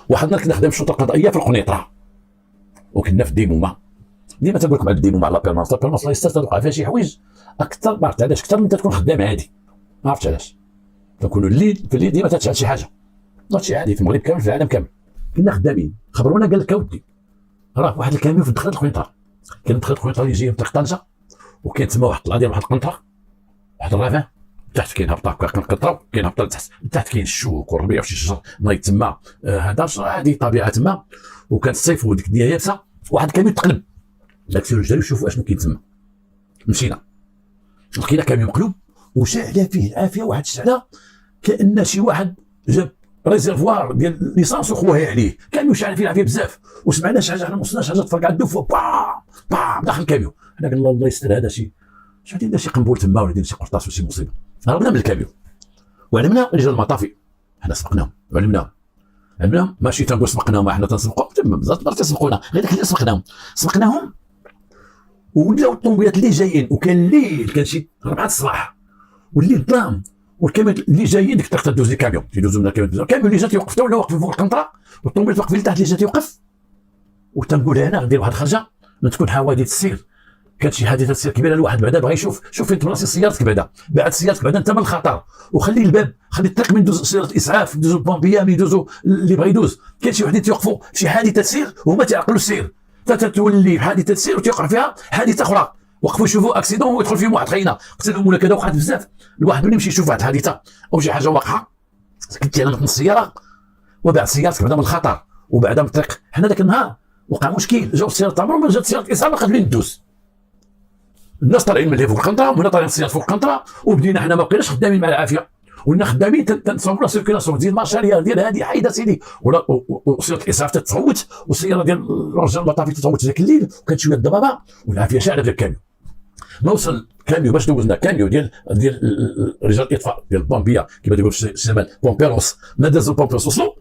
واحد النهار كنا خدام الشرطه القضائيه في القنيطره، وكنا في الديمومه. ديما تنقول لك مع الديمومه على بيرمانس، الله يستر فيها شي حوايج اكثر، ما عرفت علاش، اكثر من تكون خدام عادي، ما عرفتش علاش. تنكونوا الليل في الليل ديما تتشعل شي حاجه، هادشي عادي في المغرب كامل، في العالم كامل. كنا خدامين، خبرونا قال لك اودي راه واحد الكاميون في دخلت القنيطره، كان دخلت القنيطره اللي جايه من طريق طنجه، وكاين تما واحد الطلعه ديال واحد القنطره، واحد الرافع تحت كاين هبطه كنقطروا، كاين هبطه لتحت كاين الشوك والربيع وشي شجر نايض تما، هذا هذه طبيعه تما. وكان الصيف وديك الدنيا يابسه، واحد الكاميون تقلب، داك الرجال يشوفوا اشنو كاين تما. مشينا لقينا كاميون مقلوب وشعله فيه العافيه، واحد الشعله كان شي واحد جاب ريزرفوار ديال ليسانس وخواها عليه، كان يشعل فيه العافيه بزاف. وسمعنا شي حاجه، حنا ما وصلناش حاجه تفرقع الدف، بام بام داخل الكاميون. حنا قلنا الله يستر، هذا شي دير شي قنبول تما، ولا دير شي قرطاس ولا شي مصيبه. هربنا من الكاميون وعلمنا رجال المطافي، حنا سبقناهم وعلمناهم، ماشي تنقول سبقناهم حنا تنسبقوا تما بزاف المرات تسبقونا، غير داك اللي سبقناهم ولاو الطوموبيلات اللي جايين، وكان الليل، كان شي 4 الصباح والليل ظلام، والكاميون اللي جايين ديك الطريق تدوز الكاميون، تيدوزو من الكاميون اللي جات يوقف، حتى ولا واقف فوق القنطره، والطوموبيل واقف لتحت اللي جات يوقف. وتنقول هنا غندير واحد الخرجه من تكون حوادث السير، كانت شي حادثه سير كبيره، الواحد بعدا بغى يشوف فين تبلاصي سيارتك، بعد سيارتك بعدا انت من الخطر، وخلي الباب، خلي الطريق من يدوز سياره الاسعاف، يدوزو البومبيه، يدوزو اللي بغى يدوز. كاين شي وحدين تيوقفوا شي حادثه سير وهما تيعقلوا السير، تتولي حادثه سير وتيوقع فيها حادثه اخرى، وقفوا يشوفوا اكسيدون ويدخل فيهم واحد خينا قتلهم ولا كذا، وقعت بزاف. الواحد ملي يمشي يشوف واحد الحادثه او شي حاجه واقعه، كنتي انا من السياره وبعد سيارتك بعدا من الخطر وبعدا من الطريق. حنا ذاك النهار وقع مشكل، جاو السياره عمرهم ما جات سياره الاسعاف ما قادرين ندوز، الناس طالعين من فوق القنطره وهنا طالعين السيارات فوق القنطره، وبدينا حنا ما بقيناش خدامين مع العافيه، ولنا خدامين تنصوروا سيركيلاسيون ديال المارشاليه ديال هذه حيده سيدي، وسياره الاسعاف تتصوت، والسياره ديال رجال المطافي تتصوت ذاك الليل، وكانت شويه الضبابه والعافيه شاعله في الكاميون. ما وصل الكاميون باش دوزنا كاميون ديال رجال الاطفاء ديال البومبيه كما تيقول في الشمال بومبيروس، ما دازوا البومبيروس وصلوا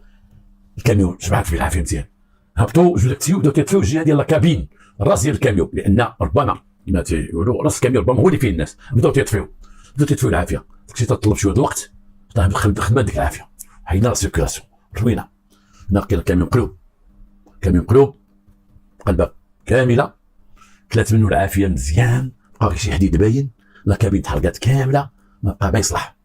الكاميون جمعت فيه العافيه مزيان، هبطوا جوج التيو بداو تيطفيو الجهه ديال الكابين، الراس ديال الكاميون، لان ربما كما تيقولوا راس الكاميون ربما هو اللي فيه الناس، بداو تيطفيو العافيه. داكشي تطلب شويه د الوقت، خدمه ديك العافيه، حيدنا لا سيركيلاسيون روينا. لقينا الكاميون قلوب قلبه كامله، كلات منه العافيه مزيان، بقى غير شي حديد باين، لا كابين تحرقات كامله، ما بقى ما يصلح.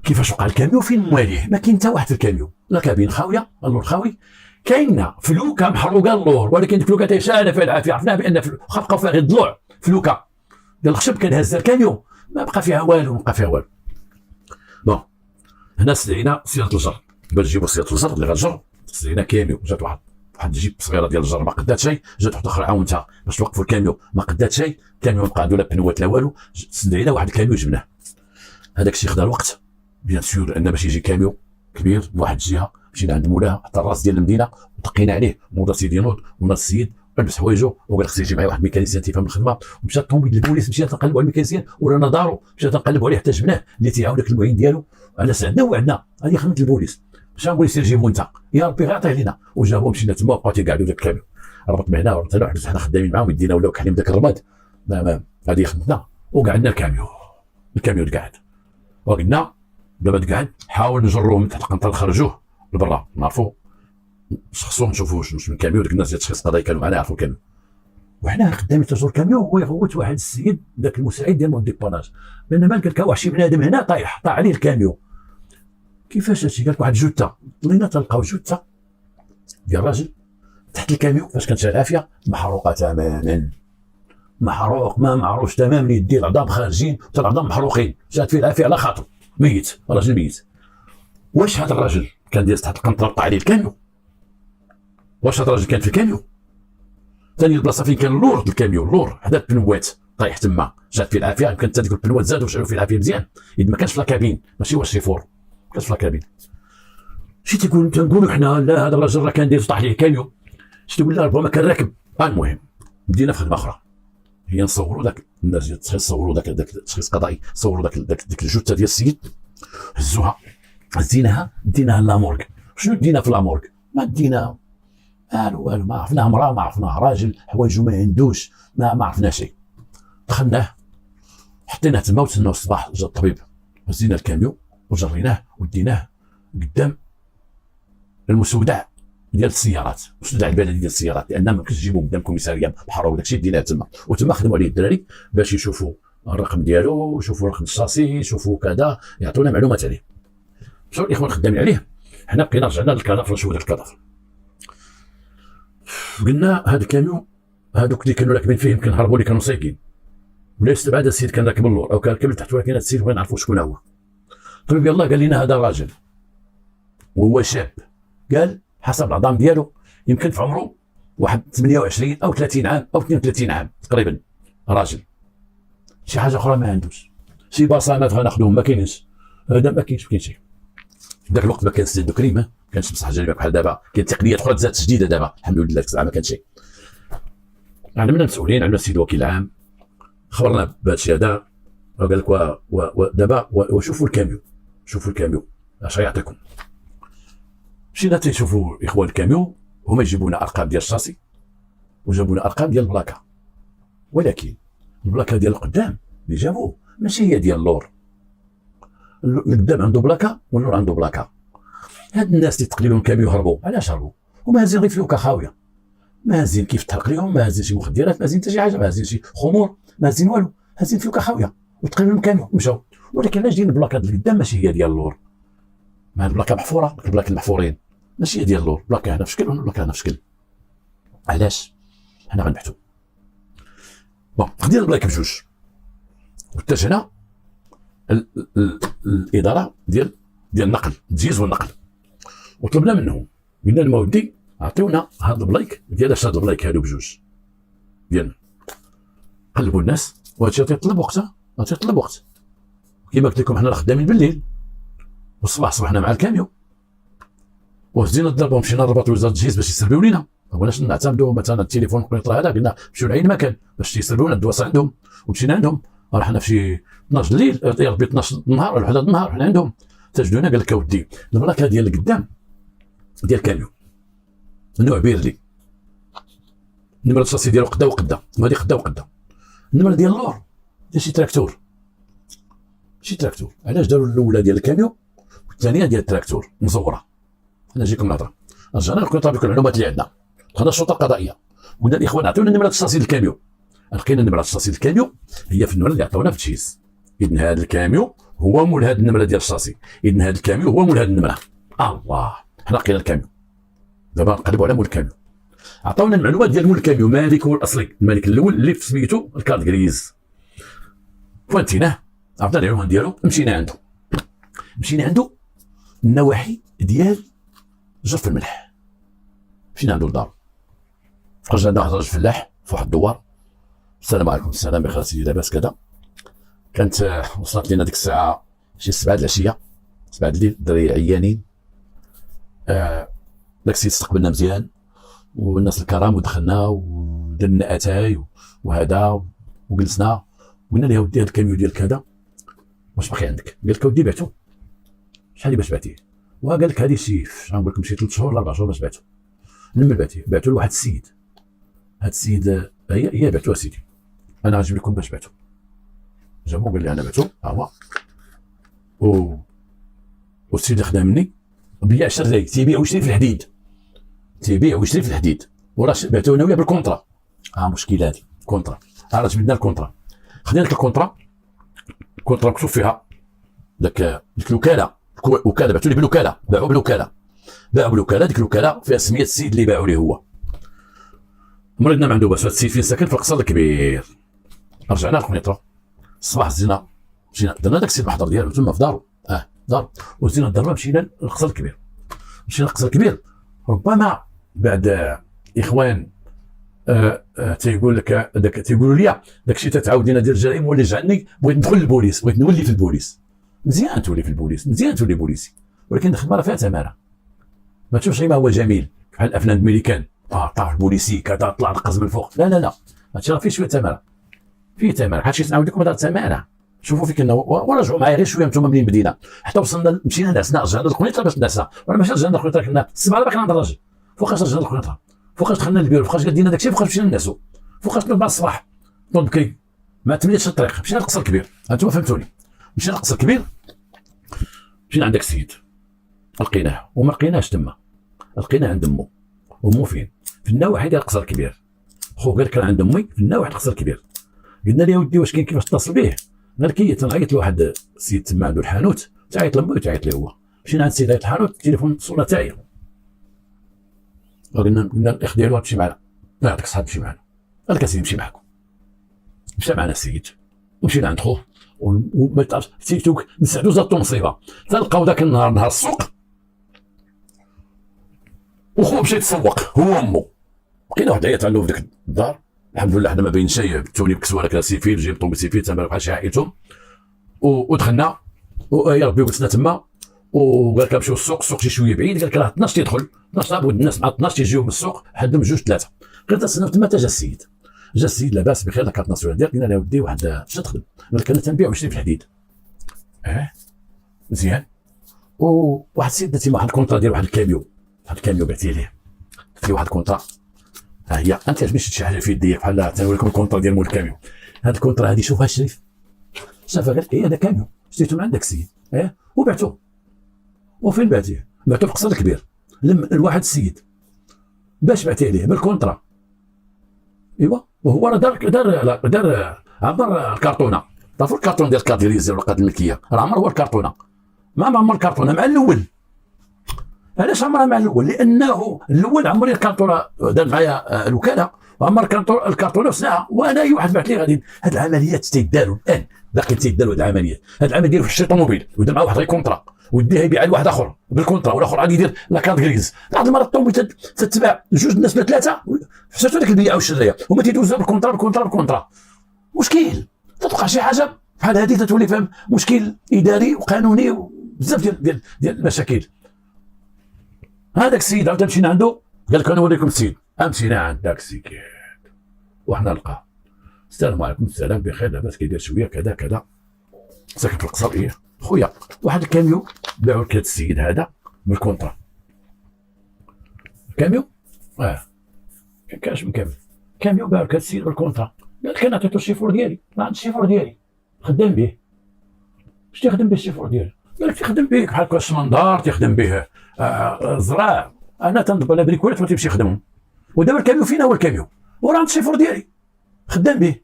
كيفاش وقع الكاميون؟ فين مواليه؟ ما كاين حتى واحد في الكاميون، لا كابين خاويه، اللور خاوي، كاينه فلوكه محروقه اللور، ولكن ديك الفلوكه شاعله فيها العافيه، عرفنا بان واخا بقاو فيها غير الضلوع، فلوكه ديال الخشب كان هازها الكاميون، ما بقى فيها والو، بون هنا استدعينا سياره الجر باش نجيبوا سياره الجر اللي غتجر، استدعينا كاميون، جات واحد الجيب صغيره ديال الجر ما قدات شيء، جات واحده اخرى عاونتها باش توقفوا الكاميون ما قدات شيء، الكاميون بقى عنده لا بنوات لا والو، استدعينا واحد الكاميون جبناه. هذاك الشيء خدا الوقت بيان سور، لان باش يجي كاميون كبير بواحد الجهه، مشينا عند مولاها حتى الراس ديال المدينه ودقينا عليه، مولا سيدي نوض ولا السيد لبس حوايجو وقال خصني نجيب معايا واحد الميكانيسيان تيفهم الخدمه، ومشى الطوموبيل البوليس، مشينا تنقلبوا على الميكانيسيان ورانا دارو، مشينا تنقلبوا عليه حتى جبناه اللي تيعاونك المعين ديالو، انا ساعدنا وعدنا، هذه خدمه البوليس. مشى نقول سير جيبو انت، يا ربي غير عطيه لينا، وجابوه مشينا تما وبقاو تيقعدوا داك الكاميون، ربط معنا وربط له، حنا خدامين معاهم يدينا ولاو كحلين بداك الرماد، هذه خدمتنا. وقعدنا الكاميون قاعد، وقلنا دابا تقعد حاول نجروه من تحت القنطره نخرجوه لبرا، نعرفوا شخصو نشوفوا واش من الكاميون، ديك الناس ديال التشخيص القضائي كانوا معنا يعرفوا الكاميون، وحنا خدامين تجور الكاميون، هو يغوت واحد السيد ذاك المساعد ديال مود ديبوناج، لان مال قال لك واحد شي بنادم هنا طاح عليه الكاميون. كيفاش هادشي؟ قال لك واحد جوته، طلينا تلقاو جوته ديال راجل تحت الكاميون فاش كانت العافيه محروقه تماما، محروق ما معروفش تماما، يدي العظام خارجين حتى العظام محروقين، جات فيه العافيه على خاطر ميت، راجل ميت. واش هذا الراجل كان دايز تحت القنطره وقع عليه الكاميون؟ واش هذا الراجل كان في الكاميون؟ ثاني البلاصه فين كان اللور الكاميون، اللور حدا البنوات طايح تما، جات فيه العافيه، يمكن حتى ديك البنوات زادوا شعلوا فيه العافيه مزيان، اذا ما كانش في لاكابين، ماشي واش سيفور، كانش في لاكابين. شي تنقولوا حنا لا هذا الراجل راه كان دايز طاح عليه الكاميون، شي تقول لا ربما كان راكب. المهم بدينا في خدمه اخرى، هي نصوروا ذاك الناس ديال التشخيص، صوروا ذاك التشخيص القضائي، صوروا ديك الجثه ديال السيد، هزوها ديناها لامورغ. شنو دينا في لامورغ؟ ما دينا والو، ما عرفناه مراه، ما عرفناه راجل، حوايجو ما عندوش، ما عرفنا شيء. دخلناه حطيناه تما وتسناو الصباح، جا الطبيب، هزينا الكاميون وجريناه وديناه قدام المستودع ديال السيارات، المستودع البلدي ديال السيارات، لان ما يمكنش تجيبو قدام الكوميساريه بحر وداك الشيء ديناه تما، وتما خدموا عليه الدراري باش يشوفوا الرقم ديالو، يشوفوا رقم الشاسي، يشوفوا كذا، يعطونا معلومات عليه. مشاو الاخوان خدامين عليه، حنا بقينا رجعنا للكادافر نشوفوا داك الكادافر. قلنا هاد الكاميون هادوك اللي كانوا راكبين فيه يمكن هربوا اللي كانوا سايقين، ولا يستبعد هذا السيد كان راكب اللور او كان راكب تحت، ولكن هذا السيد بغينا نعرفوا شكون هو. طيب يلاه قال لنا هذا راجل وهو شاب، قال حسب العظام ديالو يمكن في عمره واحد 28 او 30 عام او 32 عام تقريبا، راجل. شي حاجه اخرى ما عندوش، شي بصمات غناخذوهم ما كاينينش، هذا ما كاينش شي. في ذاك الوقت ما كانش السد كريم، ما كانش بصح جريمه بحال دابا، كاين تقنيات اخرى تزاد جديده دابا الحمد لله، ما كان شي. علمنا مسؤولين، علمنا السيد الوكيل العام، خبرنا بهذا الشيء هذا، وقال لك ودابا وشوفوا الكاميون، شوفوا الكاميون اش غيعطيكم. مشينا تيشوفوا الاخوان الكاميون، هما يجيبونا ارقام ديال الشاسي وجابونا ارقام ديال البلاكه، ولكن البلاكه ديال القدام اللي جابوه ماشي هي ديال اللور. القدام عنده بلاكه واللور عنده بلاكه. هاد الناس اللي تقليلهم كاميون هربوا، علاش هربوا؟ هما هازين غير فلوكه خاويه، ما هازين كيف تحرق لهم، ما هازين شي مخدرات، ما هازين حتى شي حاجه، ما هازين شي خمور، ما هازين والو، هازين فلوكه خاويه وتقليلهم كاميون ومشاو. ولكن علاش دايرين البلاكه ديال القدام ماشي هي ديال اللور؟ ما البلاكه محفوره، البلاكه المحفورين ماشي هي ديال اللور، بلاكه هنا في شكل والبلاكه هنا في شكل. علاش؟ حنا غنبحثوا. بون خدينا البلاكه بجوج واتجهنا الاداره ديال النقل، التجهيز والنقل، وطلبنا منهم، قلنا لهم ودي عطيونا هاد البلايك ديال اش هاد البلايك هادو بجوج ديالنا. قلبوا الناس، وهذا الشيء تيطلب وقت، تيطلب وقت. كيما قلت لكم حنا خدامين بالليل، والصباح صبحنا مع الكاميون، وهزينا الضربه ومشينا لرباط وزاره التجهيز باش يسربيو لينا. ما بغيناش نعتمدوا مثلا التليفون القنيطره هذا، قلنا مشيو لعين مكان باش يسربيو لنا الدواسه عندهم، ومشينا عندهم. رحنا في شي 12 الليل يا ربي 12 النهار ولا 11 النهار حنا عندهم، تجدونا قال لك اودي البلاكه ديال القدام ديال الكاميون النوع بيرلي، النمره الشاسي ديالو قدا وقدا، وهذه قدا وقدا. النمره ديال اللور ديال شي تراكتور، شي تراكتور. علاش داروا الاولى ديال الكاميون والثانيه ديال التراكتور مزوره؟ انا نجيكم نهضر. رجعنا للكونطا بكل المعلومات اللي عندنا، دخلنا الشرطه القضائيه، قلنا الاخوان عطيونا النمره الشاسي الكاميون. لقينا النمره الشاسي الكاميون هي في النمره اللي عطاونا في التجهيز. اذن هذا الكاميون هو مول هذه النمره ديال الشاسي، اذن هذا الكاميون هو مول هذه النمره. الله، حنا لقينا الكاميون، دابا نقلبوا على مول الكاميون. عطاونا المعلومات ديال مول الكاميون، مالك هو الاصلي، الملك الاول اللي في سميتو الكارد غريز. فانتيناه، عطانا العنوان ديالو، مشينا عنده النواحي ديال جرف الملح. مشينا عنده لدارو، خرجنا عند راجل فلاح في واحد الدوار. السلام عليكم. السلام بخير سيدي، لاباس كذا؟ كانت وصلت لنا ديك الساعه شي 7 د العشيه، 7 د الليل، الدراري عيانين. داك السيد استقبلنا مزيان والناس الكرام، ودخلنا ودرنا اتاي وهذا وجلسنا، قلنا له ودي هذا الكاميون ديالك هذا واش باقي عندك؟ قال لك ودي بعتو. شحال اللي باش بعتيه؟ وقال لك هذه شي غنقول لكم شي 3 شهور ولا 4 شهور باش بعتو. لما بعتو لواحد السيد، هذا السيد هي بعتو سيدي، انا غنجيب لكم باش بعتو. جابو قال لي انا بعتو، ها هو والسيد اللي خدا مني بيع شري، تيبيع ويشري في الحديد، تيبيع ويشري في الحديد، وراه بعتو انا وياه بالكونطرا. مشكله هذه كونطرا، راه جبدنا الكونطرا، خدينا الكونطرا مكتوب فيها داك الوكاله، وكاله بعتو لي بالوكاله، باعوا بالوكاله، ديك الوكاله فيها سميه السيد اللي باعوا ليه هو. مريضنا ما عنده باس، هذا السيد فين ساكن؟ في القصر الكبير. رجعنا للقنيطره الصباح، مشينا درنا داك السيد المحضر ديالو تما في دارو، دار، وزينا الضربه مشينا للقصر الكبير. ربما بعد اخوان تيقول لك تيقولوا لي داك الشيء تتعاود لنا ديال الجرائم، ولا جعلني بغيت ندخل للبوليس، بغيت نولي في البوليس. مزيان تولي في البوليس، مزيان تولي بوليسي، ولكن الخدمه راه فيها ثماره. ما تشوفش غير ما هو جميل بحال الافلام الميريكان، طاح البوليسي كذا، طلع رقص من الفوق. لا هادشي راه فيه شويه ثماره، هادشي نعاود لكم هذا ثماره. شوفوا فين كنا ورجعوا معايا غير شويه، نتوما منين بدينا حتى وصلنا، مشينا نعسنا، رجعنا للقنيطره باش نعسنا، ولا ماشي رجعنا للقنيطره كنا السبعه باقي عند الراجل. فوقاش رجعنا للقنيطره؟ فوقاش دخلنا للبيرو؟ فوقاش دينا داكشي؟ فوقاش مشينا نعسو؟ فوقاش نوض الصباح نوض بكري؟ ما تمليتش الطريق، مشينا للقصر الكبير. انتم فهمتوني؟ مشينا للقصر الكبير، مشينا عند داك السيد، لقيناه وما لقيناش تما. لقينا عند امه. امه فين؟ في النواحي ديال القصر الكبير. خو قال كان عند امي في النواحي القصر الكبير. قلنا له يا ودي واش كاين كيفاش تتصل به؟ قال كي تنعيط لواحد السيد تما عنده الحانوت، تعيط لامي وتعيط ليه هو. مشينا عند السيد الحانوت، التليفون اتصلنا تاعي. قلنا الاخ ديالو تمشي معنا، لا يعطيك الصحه تمشي معنا. قال لك اسيدي نمشي معكم. مشى معنا السيد ومشينا عند خوه، وما تعرفش في تيك توك نسعدو زادتو مصيبه. تلقاو ذاك النهار نهار السوق وخوه مشى يتسوق هو وامه. لقينا واحد عيط عنده في ديك الدار، الحمد لله حنا ما باين شيء، توني بكسوا على كراسيفيل جايب طوموبيل سيفيل تما بحال شي عائلتهم. ودخلنا ويا ربي وقتنا تما، وقال لك نمشيو السوق شي شويه بعيد. قال لك راه 12 تيدخل 12 ود الناس مع 12 تيجيو من السوق حدهم جوج ثلاثه. غير تسناو تما حتى جا السيد. جا السيد لاباس بخير، كارت ناسيونال ديالك. قلنا له ودي واحد اش تخدم؟ قال لك انا تنبيع ونشري في الحديد. مزيان. وواحد السيد درتي واحد الكونطرا ديال واحد الكاميو، بعتي ليه، درت ليه واحد الكونطرا. ها هي انت عجبني شي حاجه في يديك بحال تنوريكم الكونطرا ديال مول الكاميو. هاد الكونطرا هادي شوفها الشريف، شافها قال لك هذا كاميو شريته من عندك السيد وبعته. وفين بعتيه؟ بعته في القصر الكبير لواحد السيد باش بعتيه ليه بالكونطرا. ايوا وهو راه دار عمر الكرتونه. تعرفوا الكرتون ديال الكاديريز ديال الورقات الملكيه، راه عمر هو الكرتونه. ما عمر الكرتونه مع الاول. علاش عمرها مع الاول؟ لانه الاول عمري الكرتونه دار معايا الوكاله، وعمر الكرتونه وصنعها، وانا اي واحد بعث لي غادي. هاد العمليات تيداروا الان، باقي تيداروا هاد العمليات. هاد العمليه ديالو في الشري طوموبيل ويدير مع واحد غير كونطرا ويديها يبيعها لواحد اخر بالكونطرا، والاخر غادي يدير لاكارت غريز. بعض المرات الطوموبيل تتباع جوج الناس ولا ثلاثه، حسيتوا ديك البيعه والشريه هما تيدوزوا بالكونطرا. مشكل تتوقع شي حاجه بحال هذه تتولي فهم مشكل اداري وقانوني وبزاف ديال المشاكل. هذاك السيد عاود مشينا عنده، قال لك انا نوريكم السيد. مشينا عند داك السيد وحنا نلقاه. السلام عليكم. السلام بخير، لاباس كيدير شويه كذا كذا، ساكن في القصر. خويا واحد الكاميو باعوا لك هذا السيد هذا بالكونطرا. كاميو كاش من كاميو باعوا لك هذا السيد بالكونطرا. قال لك انا عطيتو الشيفور ديالي، ما عندي الشيفور ديالي خدام به. اش تخدم به الشيفور ديالي؟ قال لك تخدم به بحال هكا الشمندار، تخدم به زراع. انا تنضرب على بريكولات وتمشي يخدمهم. ودابا الكاميو فينا هو الكاميو، وراه عند الشيفور ديالي خدام به.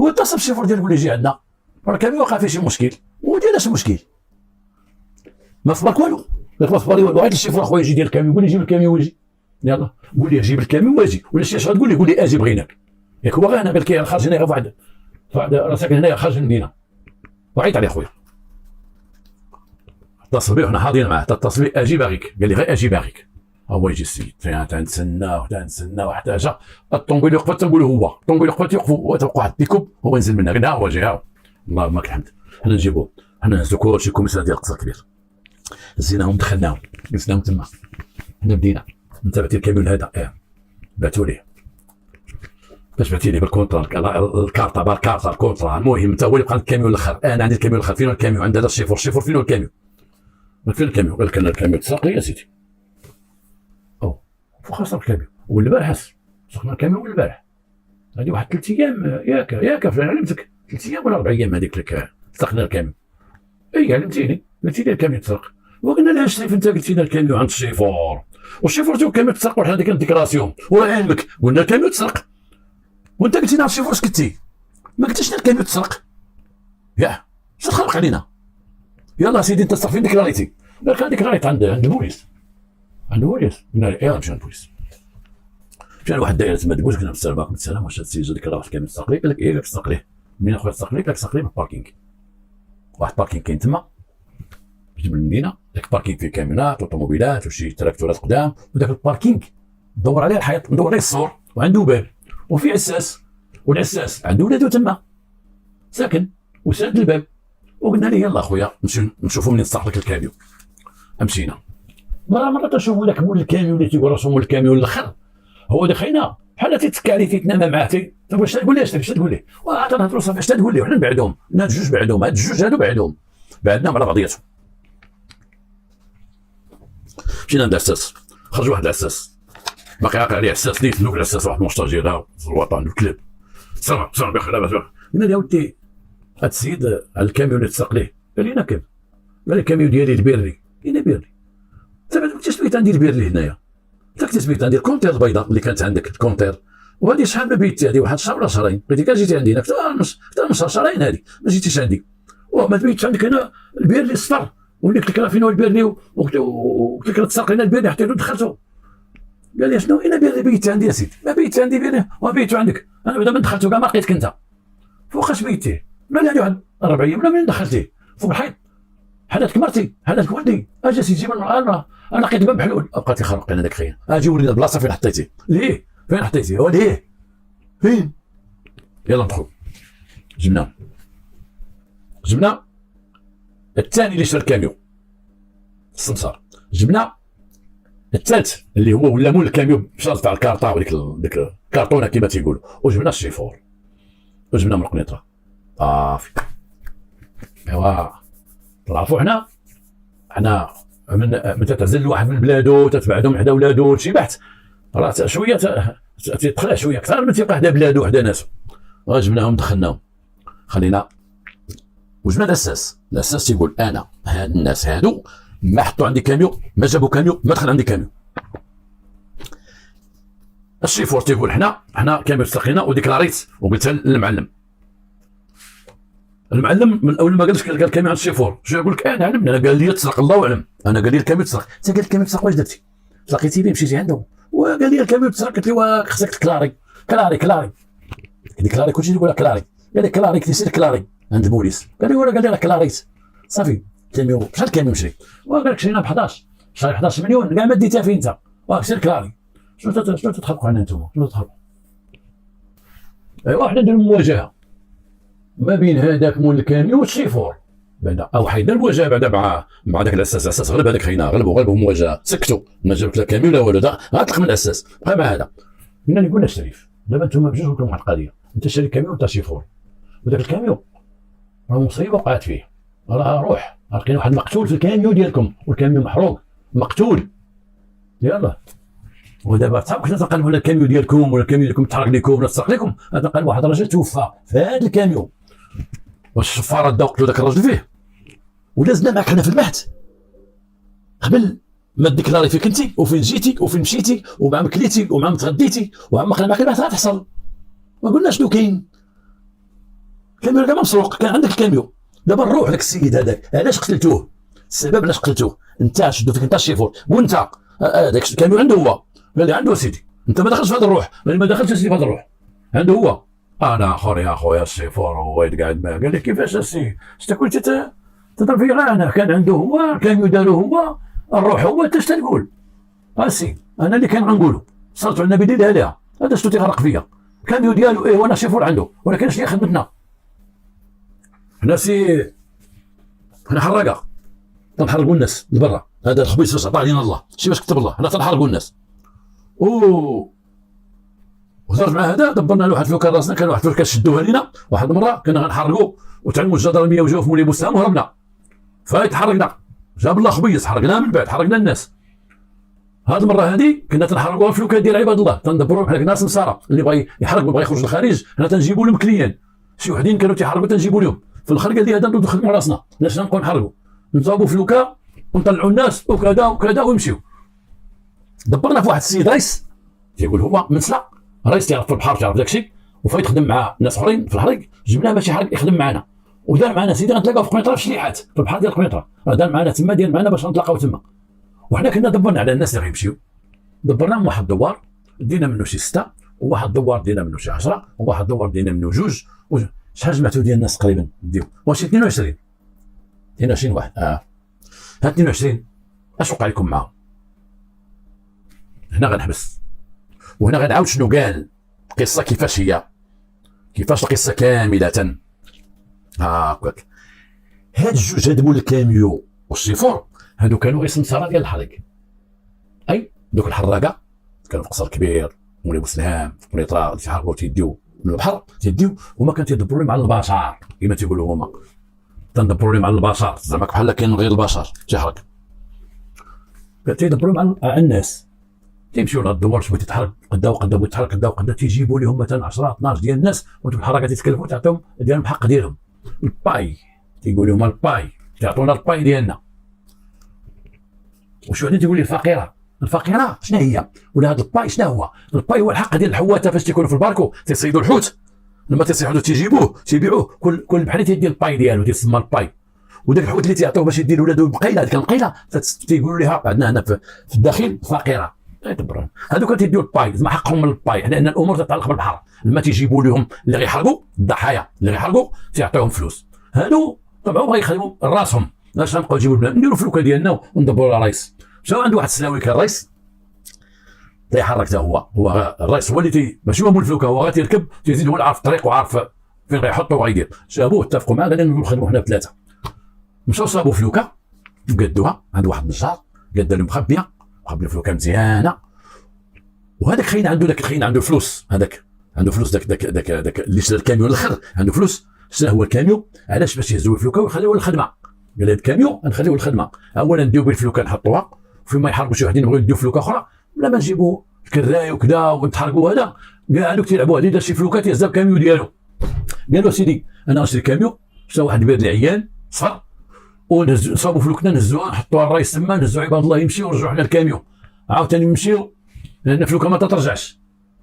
هو اتصل بالشيفور ديالو يقول لي جي عندنا، راه الكاميو وقع فيه شي مشكل. ودير اش المشكل؟ ما صبرك والو. قال لك ما صبري والو، غير الشيفور اخويا يجي ديال الكاميو، قول لي جيب الكاميو ويجي. يلاه قول لي جيب الكاميو واجي، ولا شي حاجه تقول لي قول لي اجي بغيناك. ياك هو غير انا قال لك خارج هنا فواحد راه ساكن هنايا خارج المدينه. وعيط عليه خويا، اتصل بيه وحنا حاضرين معاه. تتصل بيه اجي باغيك، قال لي غير اجي باغيك. هو يجي السيد تنسناه واحد حاجه، الطوموبيل يوقف تنقول له هو الطوموبيل يوقف تيوقفوا، وتبقى واحد البيكوب هو ينزل منها. قلنا هو جا هاو اللهم لك الحمد. حنا نجيبوه، حنا نهزو كلشي كوميسار ديال القصر الكبير، هزيناهم دخلناهم جلسناهم تما. حنا بدينا انت بعتي الكاميون هذا بعتو ليه باش بعتي ليه بالكونطرا الكارطه الكونطرا. المهم انت هو اللي بقى الكاميون الاخر. انا عندي الكاميون الاخر. فين الكاميون؟ عند هذا الشيفور فين الكاميون؟ فين الكاميون؟ قال لك انا الكاميون تسرق يا سيدي. خسر الكاميون. والبارح سخنا الكاميون والبارح هذه واحد 3 ايام. ياك فلان علمتك 3 ايام ولا 4 ايام هذيك لك سرقنا الكاميون. علمتيني قلتي لي الكاميون تسرق. وقلنا لها شريف انت قلتي لنا الكاميون عند الشيفور، والشيفور تاعو الكاميون تسرق، وحنا ديك الديكراسيون وراه علمك قلنا الكاميون تسرق، وانت قلتي لنا عند الشيفور سكتي ما قلتيش لنا الكاميون تسرق. اش تخلق علينا؟ يلا سيدي انت صافي ديكلاريتي. قال لك ديكلاريت عند البوليس. قلنا له مشى البوليس. مشى لواحد الدائره تما تقول كنا بالسلام واش هاد السيد جا ديك راه كامل تسرق ليه؟ قال لك قال لك تسرق ليه. منين اخويا تسرق ليه؟ قال لك تسرق ليه من الباركينغ. واحد الباركينغ كاين تما جنب المدينه، داك الباركينغ فيه كاميونات وطوموبيلات وشي تراكتورات قدام، وداك الباركينغ ندور عليه الحيط، ندور عليه السور، وعنده باب وفي عساس، والعساس عنده ولادو تما ساكن وساد الباب. وقلنا ليه يلا اخويا نشوفوا منين تسرق لك الكاميون. مشينا مرة تشوفوا ذاك مول الكاميون اللي تيقول راسو مول الكاميون الاخر، هو دخلنا بحال تيتكى عليه تيتنامى معاه طيب واش تقول ليه؟ اش تقول ليه؟ وعاد نهضروا صافي اش تقول ليه؟ وحنا نبعدهم، هاد الجوج بعدهم، هاد الجوج هادو بعدهم، بعدنا مع بعضياتهم. مشينا عند العساس، خرج واحد العساس باقي عاقل عليه، عساس نيت نوك العساس واحد مستاجير الوطن الكلب. سلام بخير لاباس. قلنا له ودي هاد السيد على الكاميون اللي تسرق ليه. قال لنا قال لي الكاميون ديالي البيرلي. قلنا بيرلي انت ما قلتيش بغيت ندير بيرلي هنايا. تكتب بيت عندي الكونتير البيضاء اللي كانت عندك الكونتير، وهذه شحال ما بيتي هذه، واحد شهر ولا شهرين بغيتي كان جيتي عندي اكثر من شهرين هذه ما جيتيش عندي، وما بيتش عندك هنا البير اللي صفر، وليك لك راه فين هو البير اللي وقلت لك تسرق لنا البير اللي حطيتو دخلتو. قال لي شنو اين البير اللي بيتي عندي يا سيدي؟ ما بيتي عندي بير وبيتو عندك، انا بعدا ما دخلتو كاع ما لقيتك انت. فوقاش بيتيه؟ لا لا واحد 4 ايام ولا منين دخلتيه؟ فوق الحيط، حداتك مرتي حداتك ولدي، اجي سيدي انا لقيت باب حلول، بقات يخرق انا داك خير، اجي ورينا البلاصه فين حطيتيه، ليه؟ فين حطيتيه؟ هو ليه؟ فين؟ يلا ندخل. جبنا الثاني اللي شرا الكاميون السمسار، جبنا الثالث اللي هو ولا مول الكاميون بشرط تاع الكارطه وديك الكارطونه كما تيقولوا، وجبنا الشيفور وجبنا من القنيطره. صافي ايوا طلعوا حنا من تتعزل واحد من بلادو تتبعدهم حدا ولادو شي بحث راه شويه تيتخلع شويه اكثر من تيبقى حدا بلادو حدا ناسو. جبناهم دخلناهم خلينا وجبنا الاساس تيقول انا هاد الناس هادو ما حطوا عندي كاميون، ما جابوا كاميون، ما دخل عندي كاميون. الشيفور تيقول حنا كاميون تسرقينا وديكلاريت وقلتها للمعلم. المعلم من اول ما قال الكاميون عند الشيفور شنو يقول لك؟ انا علمني، انا قال لي تسرق الله اعلم، انا قال لي الكاميون تسرق، انت قال الكاميون تسرق واش درتي؟ تلاقيتي بيه مشيتي عندهم وقال لي الكاميون تسرق، قلت له خصك كلاري ديكلاري كلشي يقول لك كلاري، قال لي كلاري كنتي كلاري عند البوليس، قال لي راه كلاريت صافي. كاميون شحال كاميون مشري؟ وقال لك شرينا ب 11 شاري 11 مليون كاع ما ديتها فين انت، سير كلاري. شنو تتخلقوا عنا انتم؟ شنو تتخلقوا؟ ايوا حنا نديرو مواجهه ما بين هذاك مول الكاميون والشيفور بعدا، او حيدنا المواجهه بعدا مع ذاك الاساس غلب هذاك خينا غلبوا مواجهه، سكتوا ما جابت لا كاميون لا والو، غاطلق من الاساس بقى مع هذا. قلنا نقول شريف دابا انتم بجوج لكم واحد القضيه، انت شاري كاميون وانت شيفور، وذاك الكاميون راه مصيبه وقعت فيه، راه روح كاين واحد مقتول في الكاميون ديالكم والكاميون محروق مقتول. يلا ودابا كنا تنقلبوا على الكاميون ديالكم ولا الكاميون ديالكم تحرق لكم ولا تسرق لكم، هذا قال واحد الراجل توفى في هذا الكاميون، واش الشفاره داو قتلوا ذاك الراجل فيه ولازمنا معك حنا في البحث قبل ما ديكلاري فين كنتي وفين جيتي وفين مشيتي ومع مكليتي ومع متغديتي ومع ما خلينا معك البحث غتحصل. ما قلناش شنو كاين، الكاميون كاع مسروق، كان عندك الكاميون. دابا نروح لك السيد هذاك علاش قتلتوه، السبب علاش قتلتوه، انت شدو فيك انت الشيفور وانت هذاك الكاميون عنده هو، قال لي عنده سيدي، انت ما دخلتش في هذا الروح، ما دخلتش سيدي في هذا الروح، عنده هو. انا اخر يا خويا الشيفور هو قاعد معاه، قال لي كيفاش السي انت كنت تضرب في انا كان عنده هو الكاميون دارو هو الروح هو، انت اش تقول؟ السي انا اللي كان غنقولو صرت على النبي ديالها عليها، هذا شتو تيغرق فيا الكاميون ديالو ايه وانا شيفور عنده، ولكن اش هي خدمتنا حنا حنا حراقه تنحرقوا الناس لبرا، هذا الخبيث باش عطاه لينا الله، شي باش كتب الله، حنا تنحرقوا الناس. وزرت مع هذا دبرنا له واحد الفلوكه راسنا، كان واحد الفلوكه شدوها لينا واحد المره كنا غنحرقوا وتعلموا الجدرميه وجاو في مولي بوسام وهربنا، فايتحرقنا جاب الله خبيث حرقنا من بعد حرقنا الناس. هذه المره هذه كنا تنحرقوا الفلوكه ديال عباد الله، تندبروا بحال ناس مساره اللي بغى يحرق وبغى يخرج للخارج، حنا تنجيبوا لهم كليان، شي وحدين كانوا تيحرقوا تنجيبوا لهم في الخرقه ديال هذا ندخلوا راسنا، علاش نبقاو نحرقوا نصاوبوا فلوكه ونطلعوا الناس وكذا وكذا ويمشيو. دبرنا في واحد السيد رئيس تيقول هو منسلا رئيس تيعرف في البحر تيعرف داكشي وفايت يخدم مع ناس اخرين في الحريق، جبناه باش يخدم معنا ودار معنا سيدي غنتلاقاو في قنيطره في شليحات في البحر ديال قنيطره، دار معنا تما ديال معنا باش نتلاقاو تما. وحنا كنا دبرنا على الناس اللي غيمشيو، دبرناهم واحد الدوار دينا منه شي 6 وواحد الدوار دينا منه شي 10 وواحد الدوار دينا منه 2. شحال جمعتو ديال الناس تقريبا نديو واش 22 واحد. هاد 22 اش وقع لكم معاهم؟ هنا غنحبس وهنا غنعاود شنو قال القصه كيفاش هي، كيفاش القصه كامله. هاكاك هاد الجوج هاد مول الكاميو والشيفور هادو كانوا غير سمساره ديال الحريق، اي دوك الحراقه كانوا في قصر كبير مولي بوسلام في قنيطره تيحرقوا تيديو من البحر تيديو، وما كانوا تيدبروا لهم على البشر كما تيقولوا هما، تندبروا لهم على البشر زعما بحال كاين غير البشر تيحرق، تيدبروا لهم على الناس، تيمشيو لهاد الدوار شويه تتحرك قدا تتحرك قدا تيجيبوا لهم مثلا 10 12 ديال الناس وانتم الحركه تيتكلفوا تعطيهم ديالهم الحق ديالهم الباي، تيقول لهم الباي تعطونا الباي ديالنا. وشو بعدين تقول لي الفقيره الفقيره شنو هي؟ ولا هذا الباي شنو هو؟ الباي هو الحق ديال الحواته فاش تيكونوا في الباركو تيصيدوا الحوت، لما تيصيحوا تيجيبوه تيبيعوه، كل بحال تيدير الباي ديالو تيسمى الباي. وداك الحوت اللي تيعطيوه باش يدير ولادو بقيله، هذيك البقيله تيقولوا لها عندنا هنا في الداخل فقيره. هذوك تيديو الباي زعما حقهم من الباي، لان الامور تتعلق بالبحر. لما تيجيبوا لهم اللي غيحرقوا الضحايا اللي غيحرقوا تيعطيوهم فلوس. هادو طبعا غيخدموا راسهم، باش نبقاو نجيبوا البلاد نديروا فلوكه ديالنا وندبروا الرئيس. مشاو عند واحد السلاوي كان الرئيس تيحرك حتى هو الرئيس هو اللي ماشي هو مول الفلوكه، هو غيركب تيزيد، هو اللي عارف الطريق وعارف فين غيحطوا وغيدير. شافوه اتفقوا معاه قال لنا نخدموا حنا بثلاثه. مشاو صابوا فلوكه وقادوها عند واحد النجار، قاد لهم مخبيه فلوكه مزيانه. وهذاك خاين عنده داك الخاين عنده فلوس، هذاك عنده فلوس، داك اللي شرا الكاميون الاخر عنده فلوس، شرا هو الكاميون علاش؟ باش يهزوا الفلوكه ويخليوها للخدمه. قال هذا الكاميون غنخليوه للخدمه، اولا نديو به الفلوكه نحطوها، وفيما يحرقوا شي وحدين يبغيو يديو فلوكه اخرى بلا ما نجيبوا الكراي وكذا ونتحرقوا. هذا كاع هذوك تيلعبوا هذه دار شي فلوكات يهز الكاميون ديالو. قالوا سيدي انا غنشري كاميون، شرا واحد بير العيان صفر ونصابوا فلوكنا نهزوها نحطوها الرئيس تما، نهزوا عباد الله يمشيو ونرجعوا حنا الكاميون عاوتاني نمشيو، لان الفلوكه ما تترجعش.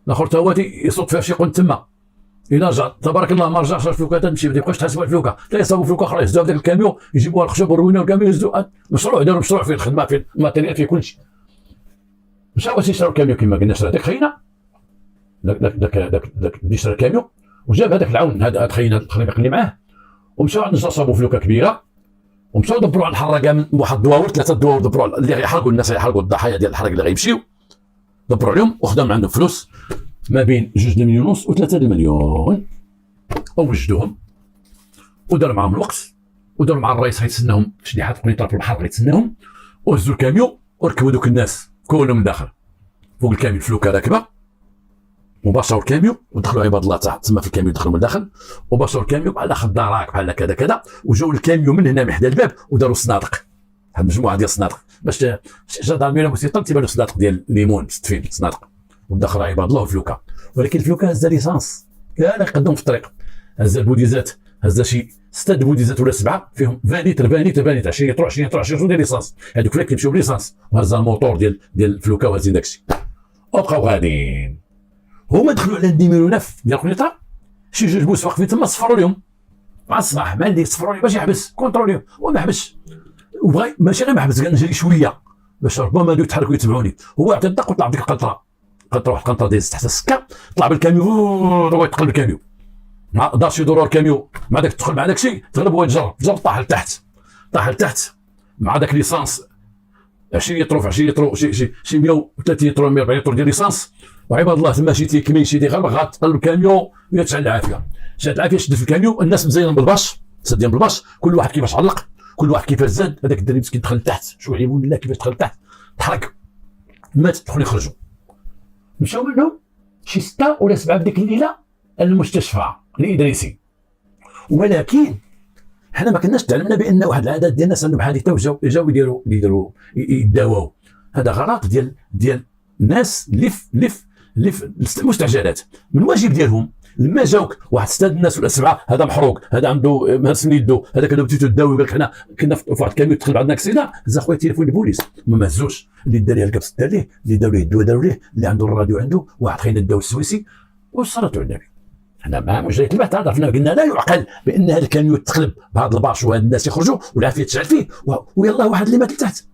الاخر تا هو يصوت فيها شي قنت تما، الا رجع تبارك الله ما رجعش الفلوكه تمشي ما تبقاش تحسب الفلوكه، تلاقي صابوا فلوكه اخرى يهزوها في ذاك الكاميون يجيبوها الخشب والروينه والكاميون يهزوها. مشروع داروا مشروع فيه الخدمه فيه الماتيريال فيه كلشي. مشاو تيشراو الكاميون كما قلنا، شرا داك خينا داك اللي شرا الكاميون وجاب هذاك العون هذا خينا الخريبق اللي معاه، ومشاو عند النجار صابوا فلوكه كبيره ومشاو دبروا على الحراقه من واحد الدواور، 3 دواور دبروا اللي غيحرقوا الناس، غيحرقوا الضحايا ديال الحرق اللي غيمشيو، دبروا عليهم وخداو من عندهم فلوس ما بين 2 مليون ونص و3 المليون، ووجدوهم وداروا معاهم الوقت، وداروا مع الرئيس غيتسناهم شي حد قنيطره في البحر غيتسناهم، وهزوا الكاميون وركبوا دوك الناس كلهم من داخل فوق الكاميون، فلوكه راكبه وباشروا الكاميون ودخلوا عباد الله تما في الكاميون، دخلوا من الداخل وباشروا الكاميون بحال خضاراك بحال كذا كذا، وجاوا الكاميون من هنا من حدا الباب وداروا صنادق، واحد المجموعه ديال الصنادق باش جدار بسيطه تيبانوا صنادق ديال الليمون مستفين صنادق، ودخلوا عباد الله الفلوكه. ولكن الفلوكه هزا ليسانس كان يقدم في الطريق، هزا البوديزات، هزا شي 6 بوديزات ولا 7 فيهم 20 لتر 20 لتر 20 لتر ديال ليسانس، هذوك فلاك كيمشيو بليسانس، وهزا الموتور ديال الفلوكه وهازين داكشي وبقاو غاديين. هما دخلوا على النيميرو 9 ديال القنيطره، شي 2 بوس واقفين تما صفروا لهم مع الصباح ما اللي صفروا لي باش يحبس كونتروليهم وما حبسش، وبغى ماشي غير ما حبس قال نجري شويه باش ربما هادو يتحركوا يتبعوني. هو عطى الدق وطلع بديك القنطره واحد القنطره دايز تحت السكه، طلع بالكاميون هو يتقلب الكاميون دار شي دورور الكاميون مع داك تدخل مع داك الشيء تغلب هو يتجرب طاح لتحت مع داك ليسانس 20 لتر في 20 لتر شي 130 لتر 140 لتر ديال ليسانس. وعباد الله تما شي تيكمين شي تيغرب غتقلب الكاميون ويتشعل العافيه، شاد العافيه شد في الكاميون، الناس مزينين بالباش سادين بالباش، كل واحد كيفاش علق، كل واحد كيفاش زاد. هذاك الدري مسكين دخل لتحت شويه ولا كيفاش دخل لتحت تحرك مات، دخلوا يخرجوا. مشاو منهم شي 6 ولا 7 في ديك الليله المستشفى الادريسي. ولكن حنا ما كناش تعلمنا بان واحد العدد ديال الناس عندهم حادثه وجاو يديروا يداواو. هذا غلط ديال الناس اللي في المستعجلات. من واجب ديالهم لما جاوك واحد 6 الناس ولا 7 هذا محروق، هذا عنده مرسم يدو، هذا كذا بديتو تداوي، قال لك حنا كنا في واحد الكاميون دخل عندنا اكسيدا، هزا خويا تليفون البوليس ما هزوش، اللي دار ليه الكبس دار ليه، اللي داو ليه الدواء داروا ليه، اللي عنده الراديو عنده، واحد خاين الدواء السويسي والصلاه على النبي. حنا مع مجرية البحث عرفنا قلنا لا يعقل بان هذا الكاميون يتقلب بهذا الباش وهاد الناس يخرجوا والعافيه تشعل فيه ويلا واحد اللي مات لتحت.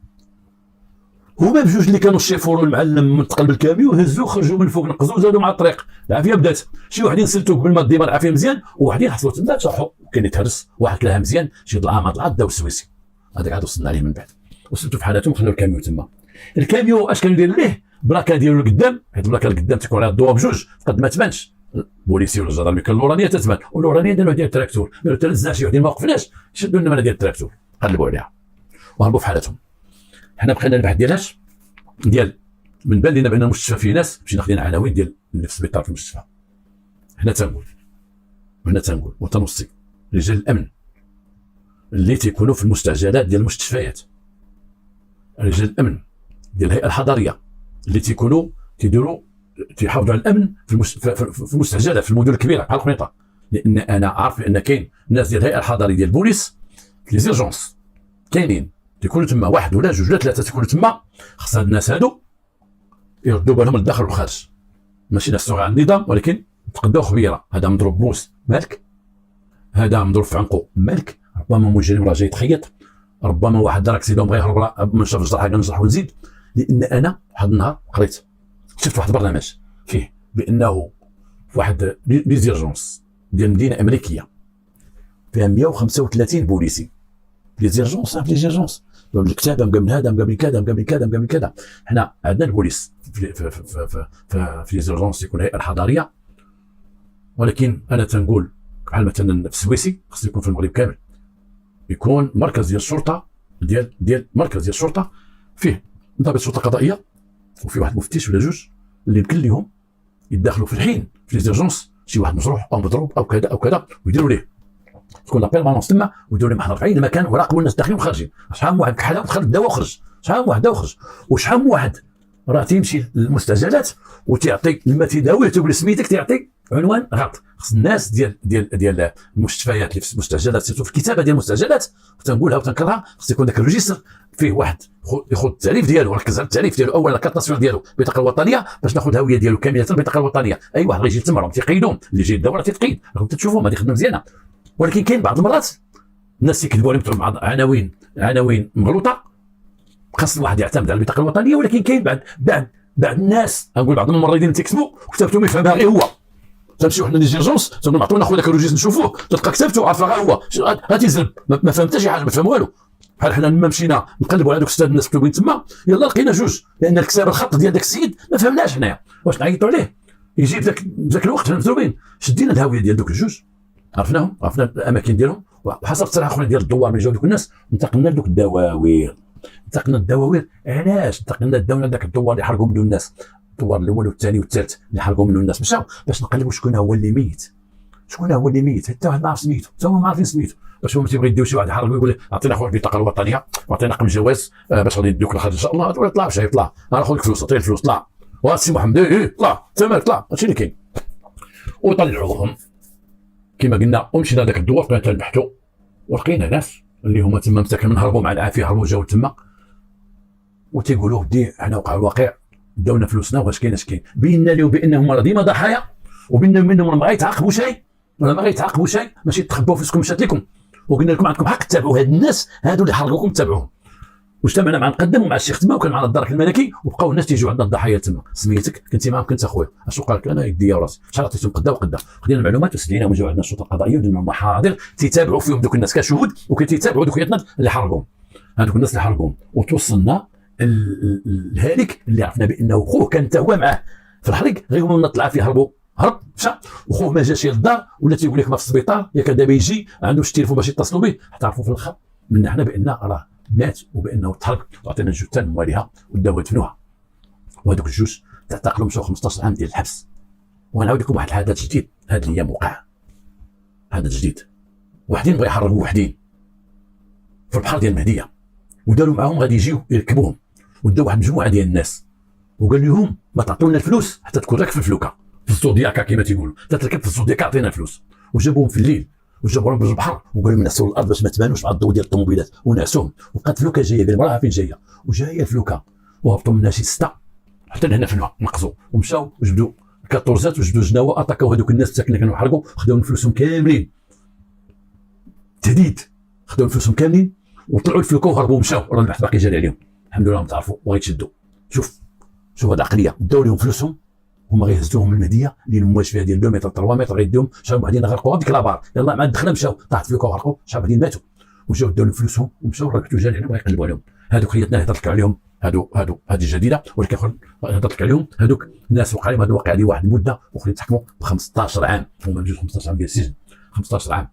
هما بجوج اللي كانوا الشيفور والمعلم من قلب الكاميون هزوا خرجوا من فوق نقزوا زادوا مع الطريق، العافيه بدات. شي وحدين سلتوا قبل ما الديما العافيه مزيان، ووحدين حصلوا تما تشرحوا كان يتهرس، واحد كلاها مزيان شي ضلعه طلعت داو السويسي، هذاك عاد وصلنا عليه من بعد وسلتوا في حالاتهم خلوا الكاميون تما. الكاميون اش كانوا يديروا ليه؟ بلاكا ديالو لقدام، حيت البلاكا لقدام تكون عليها الضوء بجوج قد ما تبانش، البوليسي ولا الجدرمي كان الاورانيه تتبان، والاورانيه داروا ديال التراكتور، داروا 3 زاع شي وحدين ما وقفناش شدوا لنا ديال التراكتور قلبوا عليها وهربوا في حالاتهم. حنا بقينا البحث ديالاش ديال من بان لنا بان المستشفى فيه ناس مشينا خدينا عناوين ديال اللي في السبيطار في المستشفى. هنا تنقول وتنوصي رجال الامن اللي تيكونوا في المستعجلات ديال المستشفيات، رجال الامن ديال الهيئه الحضريه اللي تيكونوا تيحافظوا على الامن في المستعجلات في المدن الكبيره بحال القنيطره، لان انا عارف ان كاين ناس ديال الهيئه الحضريه ديال البوليس في لي زيرجونس كاينين تيكونوا تما 1 ولا 2 ولا 3 تيكونوا تما، خص هاد الناس هادو يردوا بالهم للداخل والخارج، ماشي ناس صغار على النظام ولكن تقداو خبيره. هذا مضروب موس مالك، هذا مضروب في عنقه مالك، ربما مجرم راه جاي يتخيط، ربما واحد دار اكسيدون بغى يهرب من شاف الجرح نجرح ونزيد. لان انا واحد النهار قريت شفت واحد البرنامج فيه بانه في واحد لي زيرجونس ديال مدينه امريكيه فيها 135 بوليسي. لي زيرجونس لي زيرجونس الكتابه مقابل هذا مقابل كذا مقابل كذا مقابل كذا. حنا عندنا البوليس في لي زيرجونس يكون هيئه الحضاريه، ولكن انا تنقول بحال مثلا في السويسي خص يكون في المغرب كامل يكون مركز ديال الشرطه ديال مركز ديال الشرطه فيه ضابط شرطه قضائيه وفي واحد مفتش ولا جوج اللي يمكن لهم يدخلوا في الحين في لي زيرجونس شي واحد مجروح او مضروب او كذا او كذا ويديروا ليه تكون لا بيرمانونس تما ويديروا ليه محضر في اي مكان وراقبوا الناس داخلين وخارجين. شحال من واحد كحله ودخل بدا وخرج، شحال من واحد دا وخرج، وشحال من واحد راه تيمشي للمستعجلات وتيعطي لما تيداويه تقول سميتك تيعطي عنوان غلط. خص الناس ديال المستشفيات اللي في المستعجلات سيرتو في الكتابه ديال المستعجلات وتنقولها وتنكرها خص يكون ذاك الريجستر فيه واحد ياخذ التعريف ديالو، ركز على التعريف ديالو اولا الكارت ناسيونال ديالو البطاقه الوطنيه باش ناخذ الهويه ديالو كامله البطاقه الوطنيه. اي واحد غيجي تما راهم تيقيدوهم، اللي جاي الدوله تيتقيد راكم تشوفوهم، هذه خدمه مزيانه. ولكن كاين بعض المرات الناس يكذبوا عليهم مع عناوين مغلوطه. خاص الواحد يعتمد على البطاقه الوطنيه، ولكن كاين بعد الناس نقول بعض الممرضين تيكتبوا كتابته ما يفهمها غير هو. تمشيو حنا لي زيرجونس تنقول نعطيو ناخذ داك الروجيس نشوفوه تلقى كتابته عارفها غير هو غاتيزرب ما فهم حتى شي حاجه ما فهم والو. بحال حنا لما مشينا نقلبوا على دوك الستات الناس مكتوبين تما يلا لقينا جوج لان الكتابه الخط ديال داك السيد ما فهمناش حنايا واش نعيطوا عليه يجي ذاك الوقت مكتوبين. شدينا الهويه ديال دوك الجوج عرفناهم، عرفنا الاماكن ديالهم وحسب التصريح اخرين ديال الدوار اللي جاو دوك الناس انتقلنا لدوك الدواوير. انتقلنا الدواوير علاش انتقلنا داونا داك الدوار اللي حرقوا منه الناس، الدوار الاول والثاني والثالث اللي حرقوا منه الناس مشاو باش نقلبوا شكون هو اللي ميت، شكون هو اللي ميت حتى واحد ما عرف سميتو حتى هما ما عارفين سميتو. باش هما تيبغي يديو شي واحد يحرق يقول عطينا خويا البطاقه الوطنيه وعطينا رقم جواز باش غادي يديوك للخارج ان شاء الله. تقول طلع شي طلع انا ناخذ لك فلوس عطيني الفلوس طلع واسي محمد طلع تمام طلع هادشي اللي كاين. وطلعوهم كما قلنا ومشينا لذاك الدوار بقينا تنبحثوا ولقينا ناس اللي هما تما مساكن من هربوا مع العافيه هربوا جاو تما وتيقولوا ودي حنا وقع الواقع داونا فلوسنا واش كاين اش كاين. بينا لهم بانهم راه ديما ضحايا وبينا منهم ما غيتعاقبوا شيء ولا ما غيتعاقبوا شيء ماشي تخبوا فلوسكم مشات لكم وقلنا لكم عندكم حق تتابعوا هاد الناس هادو اللي حرقوكم تتابعوهم. واجتمعنا مع نقدم ومع الشيخ تما وكان معنا الدرك الملكي وبقاو الناس تيجيو عندنا الضحايا تما. سميتك كنتي معاهم كنت اخويا اش وقع لك؟ انا يديا وراسي شحال عطيتهم قدا خدينا المعلومات وسديناهم وجاو عندنا الشرطه القضائيه ودرنا محاضر تيتابعوا فيهم دوك الناس كشهود وكيتابعوا دوك الناس اللي حرقوهم هذوك الناس اللي حرقوهم. وتوصلنا الهالك اللي عرفنا بانه خوه كان حتى هو معاه في الحريق غير هما من الطلعه فيه هربوا هرب مشى وخوه ما جاش للدار ولا تيقول لك ما في السبيطار ياك دابا يجي عنده شي تليفون باش يتصلوا به حتى عرفوا في الاخر منا حنا بان راه مات وبانه تحرق وعطينا الجثه مواليها وداو دفنوها. وهذوك الجوج تعتقلوا مشاو 15 عام ديال الحبس. ونعاود لكم واحد الحدث جديد هاد الايام وقع حدث جديد. وحدين بغا يحرقوا وحدين في البحر ديال المهديه وداروا معاهم غادي يجيو يركبوهم وداو واحد المجموعه ديال الناس وقال لهم ما تعطونا الفلوس حتى تكون راك في الفلوكه في الزودياكا كما تيقولوا تتركب في الزودياكا عطينا الفلوس. وجابوهم في الليل وجابوهم بالبحر وقالوا لهم نعسوا الارض باش ما تبانوش مع الضوء ديال الطوموبيلات ونعسوهم. وبقات فلوكه جايه قال وراها فين جايه وجايه الفلوكه وهبطوا منها شي 6 حتى لهنا في الماء نقزوا ومشاو وجبدوا كاطورزات وجبدوا جناوه اتاكاو هذوك الناس الساكنه كانوا حرقوا خداو فلوسهم كاملين تهديد خداو فلوسهم كاملين وطلعوا الفلوكه وهربوا مشاو راه البحث باقي جاري عليهم الحمد لله تعرفوا وغيتشدوا. شوف هاد العقليه داو لهم فلوسهم هما غيهزوهم المهديه اللي المواج فيها ديال 2 متر 3 متر غيديهم شحال بعدين غرقوا ديك لابار يلاه مع الدخله مشاو طاحت فلوكه وغرقوا شحال بعدين ماتوا وجاو داو لهم فلوسهم ومشاو راه جاري عليهم وغيقلبوا عليهم. هذوك خياتنا هضرت لك عليهم هادو هذه جديده ولكن اخر هضرت لك عليهم هذوك الناس وقع عليهم هذا واقع عليه واحد المده وخلي تحكموا ب 15 عام هما بجوج 15 عام ديال السجن 15 عام